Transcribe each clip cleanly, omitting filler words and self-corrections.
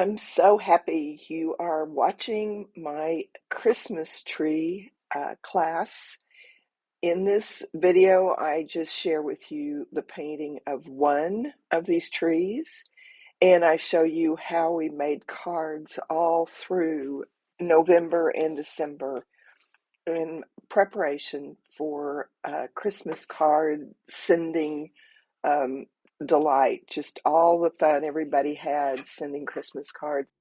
I'm so happy you are watching my Christmas tree class. In this video, I just share with you the painting of one of these trees, and I show you how we made cards all through November and December in preparation for Christmas card sending um, delight, just all the fun everybody had sending Christmas cards.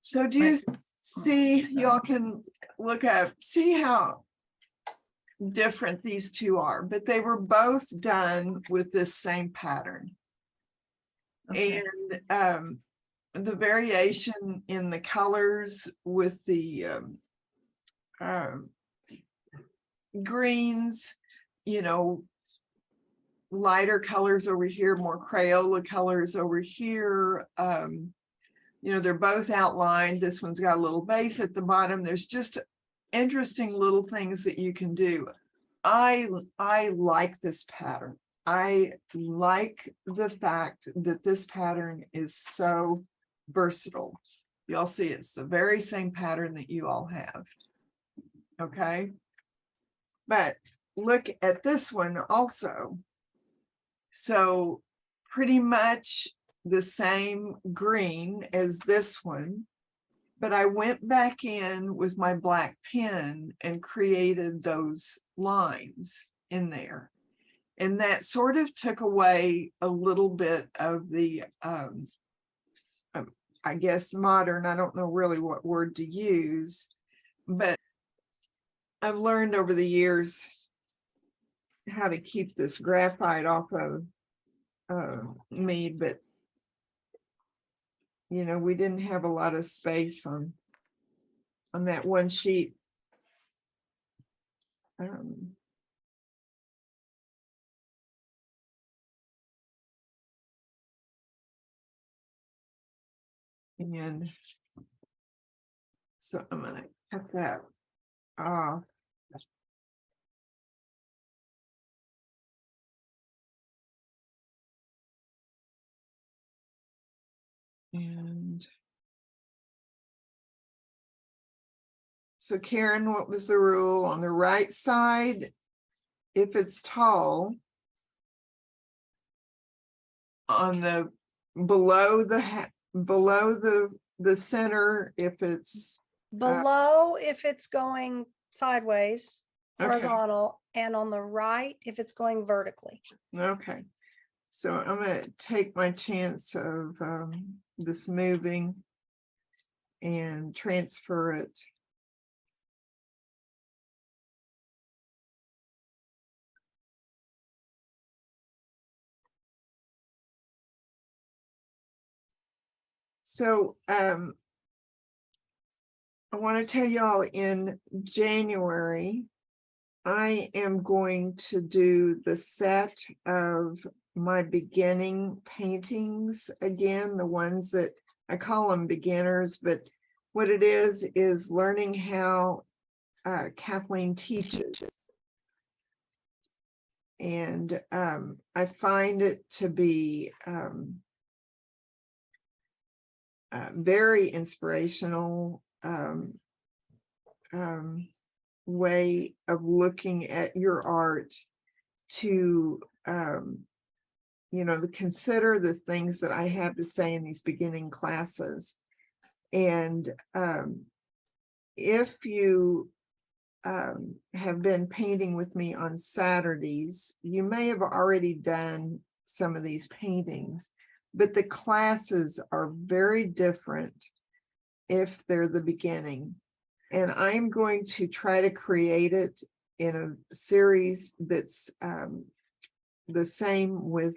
So do you see, y'all can look up, see how different these two are, but they were both done with this same pattern. Okay. And the variation in the colors with the greens, lighter colors over here, more Crayola colors over here. They're both outlined. This one's got a little base at the bottom. There's just interesting little things that you can do. I like this pattern. I like the fact that this pattern is so versatile. Y'all see it's the very same pattern that you all have. Okay. But look at this one also. So pretty much the same green as this one, but I went back in with my black pen and created those lines in there. And that sort of took away a little bit of the, I guess, modern, I don't know really what word to use, but I've learned over the years how to keep this graphite off of me, but we didn't have a lot of space on that one sheet. And so I'm going to cut that off. And so Karen, what was the rule on the right side? If it's tall, on the below the center, if it's below, if it's going sideways, okay. Horizontal, and on the right if it's going vertically. Okay, so I'm going to take my chance of this moving and transfer it. So I want to tell y'all, in January, I am going to do the set of my beginning paintings again, the ones that I call them beginners, but what it is learning how Kathleen teaches. And I find it to be very inspirational way of looking at your art to consider the things that I have to say in these beginning classes. And if you have been painting with me on Saturdays, you may have already done some of these paintings, but the classes are very different if they're the beginning. And I'm going to try to create it in a series that's the same with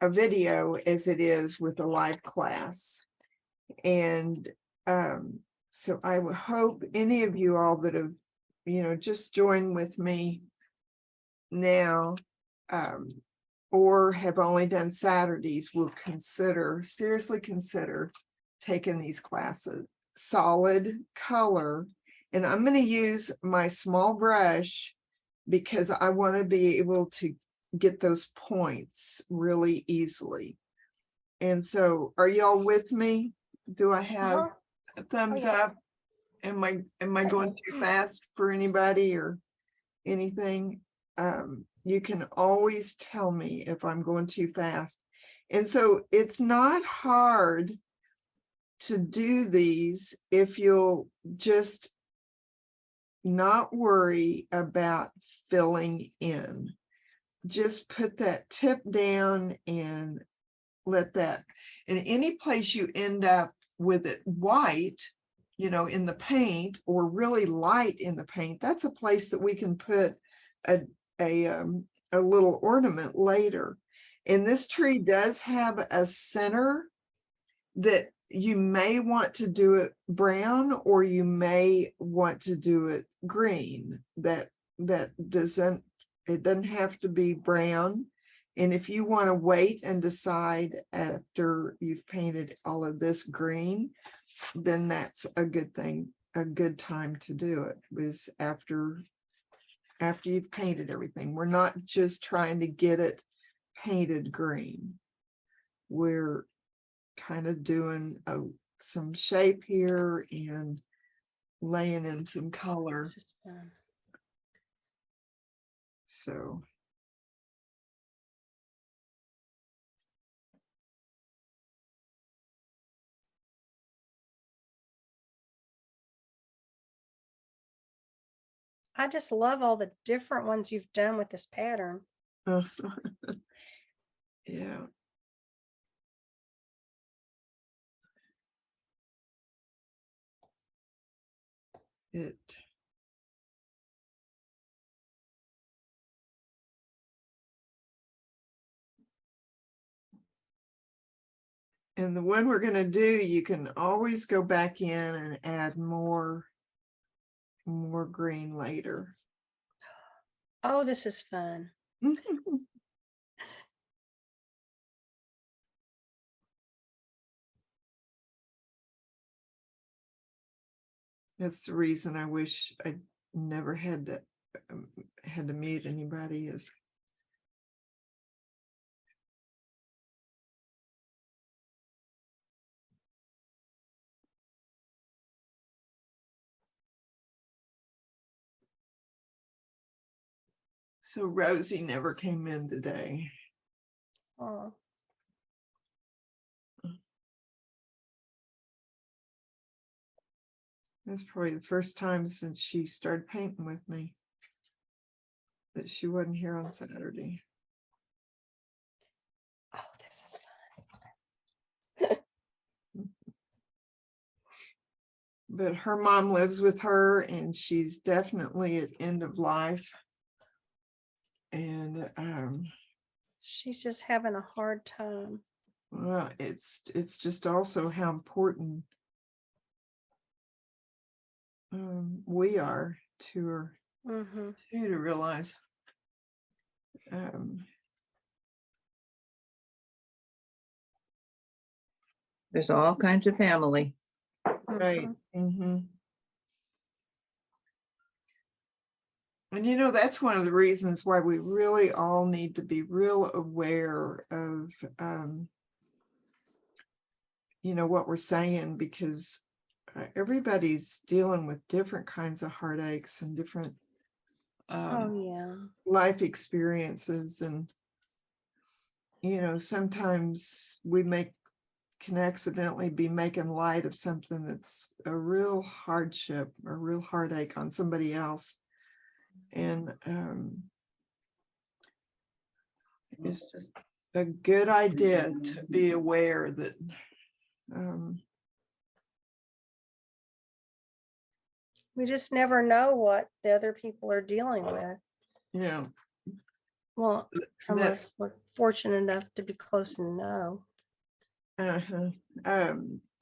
a video as it is with a live class. And so I would hope any of you all that have, just joined with me now, or have only done Saturdays, will seriously consider taking these classes. Solid color, and I'm going to use my small brush because I want to be able to get those points really easily. And so are y'all with me? Do I have Uh-huh. a thumbs yeah. up? Am I going too fast for anybody or anything? You can always tell me if I'm going too fast. And so it's not hard to do these if you'll just not worry about filling in. Just put that tip down and let that, in any place you end up with it white, you know, in the paint or really light in the paint, that's a place that we can put a little ornament later. And this tree does have a center that you may want to do it brown, or you may want to do it green. That doesn't, it doesn't have to be brown. And if you want to wait and decide after you've painted all of this green, then that's a good thing, a good time to do it, is after you've painted everything. We're not just trying to get it painted green. We're kind of doing some shape here and laying in some color. This is fun. So I just love all the different ones you've done with this pattern. yeah. And the one we're going to do, you can always go back in and add more green later. Oh, this is fun. That's the reason I wish I never had to mute anybody, is so Rosie never came in today. Oh, That's probably the first time since she started painting with me that she wasn't here on Saturday. oh, this is fun. But her mom lives with her, and she's definitely at end of life. And She's just having a hard time. well, it's just also how important we are to her, Mm-hmm. to realize. There's all kinds of family. Right. Mm-hmm. And you know, that's one of the reasons why we really all need to be real aware of you know, what we're saying, because everybody's dealing with different kinds of heartaches and different Oh, yeah. life experiences. And you know, sometimes we can accidentally be making light of something that's a real hardship, a real heartache on somebody else. And it's just a good idea to be aware that We just never know what the other people are dealing with. you know, Well, unless we're fortunate enough to be close and know. and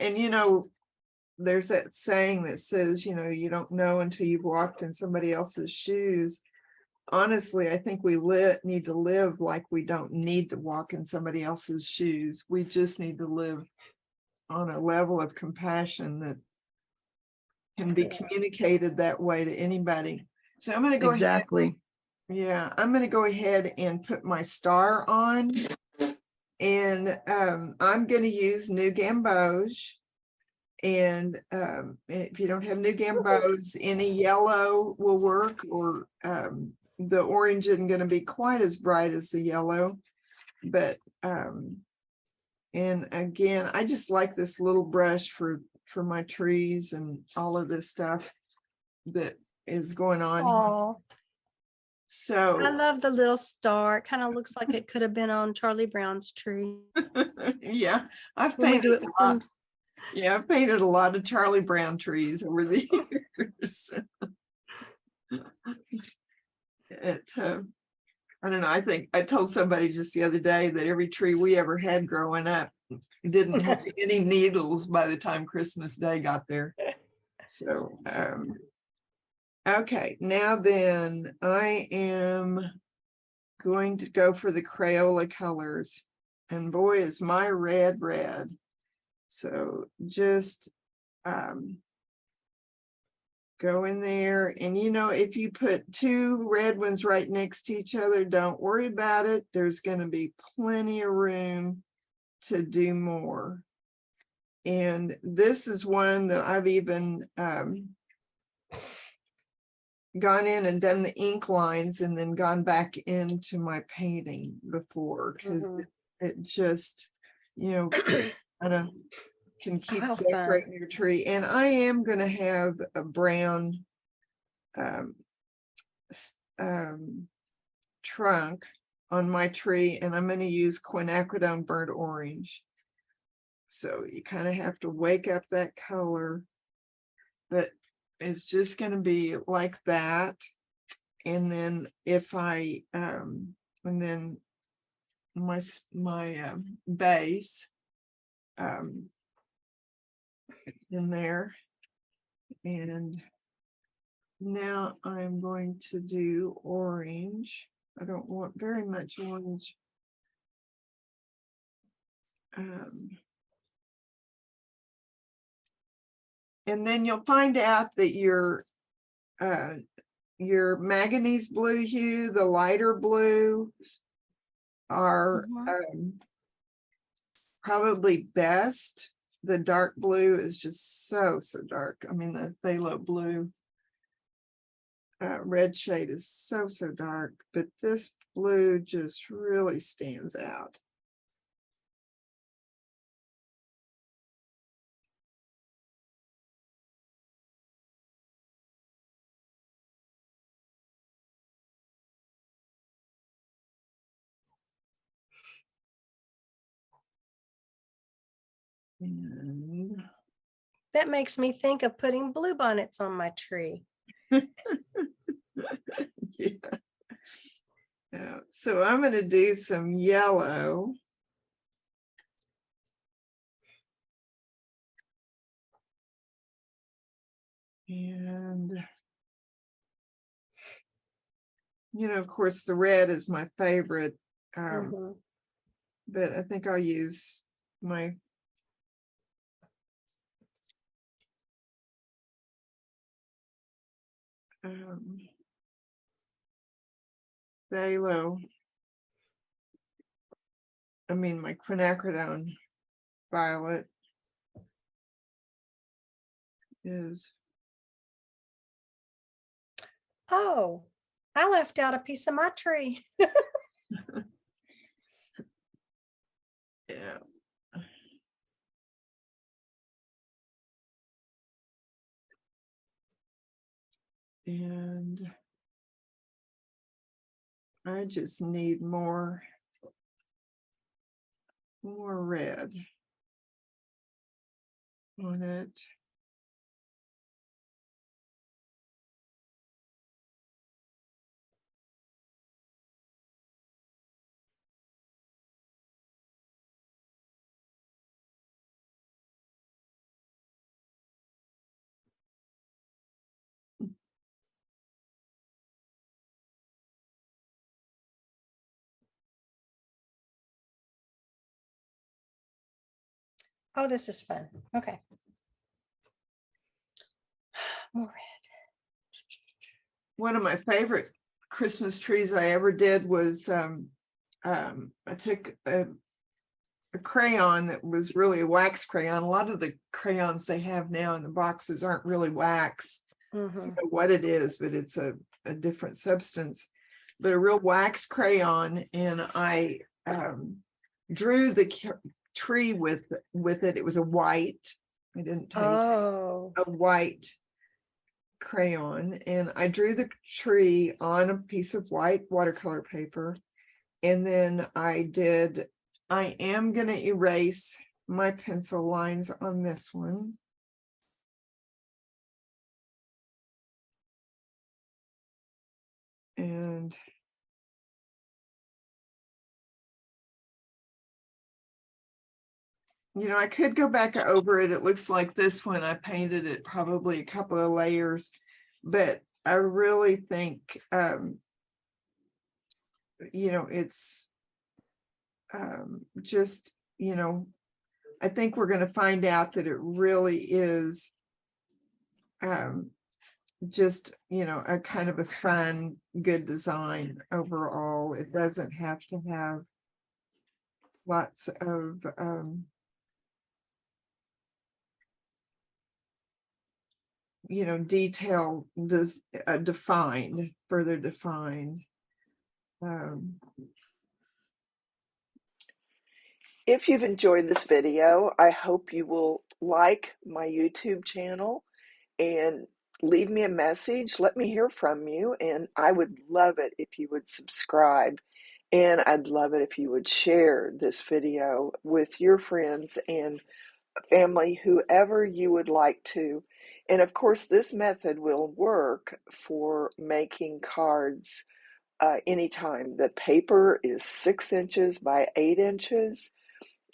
you know, there's that saying that says, you know, you don't know until you've walked in somebody else's shoes. Honestly, I think we need to live like we don't need to walk in somebody else's shoes. We just need to live on a level of compassion that can be communicated that way to anybody. So I'm going to go Exactly. Yeah, I'm going to go ahead and put my star on. And I'm going to use New Gamboge. And if you don't have New Gamboge, any yellow will work, or the orange isn't going to be quite as bright as the yellow. But and again, I just like this little brush for my trees and all of this stuff that is going on. Oh, So I love the little star. It kind of looks like it could have been on Charlie Brown's tree. yeah, I've When we painted do it a with lot. them. Yeah, I've painted a lot of Charlie Brown trees over the years. I don't know. I think I told somebody just the other day that every tree we ever had growing up didn't have any needles by the time Christmas Day got there. So, okay, now then I am going to go for the Crayola colors. And boy, is my red. So just go in there, and if you put two red ones right next to each other, don't worry about it. There's going to be plenty of room to do more. And this is one that I've even gone in and done the ink lines and then gone back into my painting before, because it just, kind of can keep How decorating your tree. And I am going to have a brown trunk on my tree, and I'm going to use quinacridone burnt orange. So you kind of have to wake up that color, but it's just going to be like that. And then if I and then my base in there. And now I'm going to do orange. I don't want very much orange. And then you'll find out that your manganese blue hue, the lighter blues, are probably best. The dark blue is just so dark. I mean, the phthalo blue red shade is so dark, but this blue just really stands out. And That makes me think of putting bluebonnets on my tree. Yeah. So I'm going to do some yellow. And, of course, the red is my favorite. But I think I'll use my phthalo. I mean, my quinacridone violet is. Oh, I left out a piece of my tree. Yeah. And I just need more red on it. Oh, this is fun. Okay. More red. One of my favorite Christmas trees I ever did was I took a crayon that was really a wax crayon. A lot of the crayons they have now in the boxes aren't really wax. I don't know what it is, but it's a different substance. But a real wax crayon, and I drew the tree with it. It was a white. I didn't take a white crayon, and I drew the tree on a piece of white watercolor paper. And then I am going to erase my pencil lines on this one. And I could go back over it. It looks like this one, I painted it probably a couple of layers, but I really think, it's just, I think we're going to find out that it really is just, a kind of a fun, good design overall. It doesn't have to have lots of detail further defined. If you've enjoyed this video, I hope you will like my YouTube channel and leave me a message. Let me hear from you, and I would love it if you would subscribe, and I'd love it if you would share this video with your friends and family, whoever you would like to. And of course, this method will work for making cards anytime. The paper is 6 inches by 8 inches.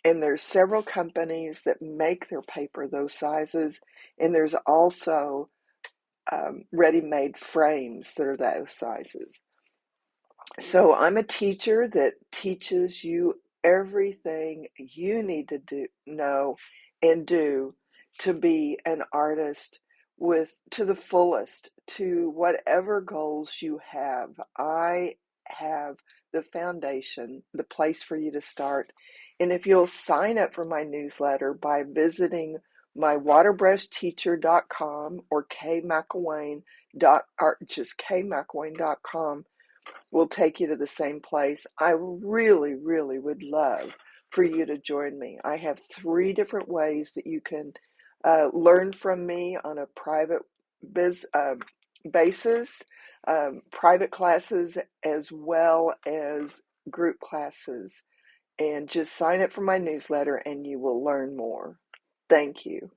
And there's several companies that make their paper those sizes. And there's also ready-made frames that are those sizes. So I'm a teacher that teaches you everything you need to know and do to be an artist to the fullest, to whatever goals you have. I have the foundation, the place for you to start. And if you'll sign up for my newsletter by visiting my waterbrushteacher.com or just kmcelwaine.com, will take you to the same place. I really, really would love for you to join me. I have 3 different ways that you can learn from me on a private basis, private classes as well as group classes. And just sign up for my newsletter and you will learn more. Thank you.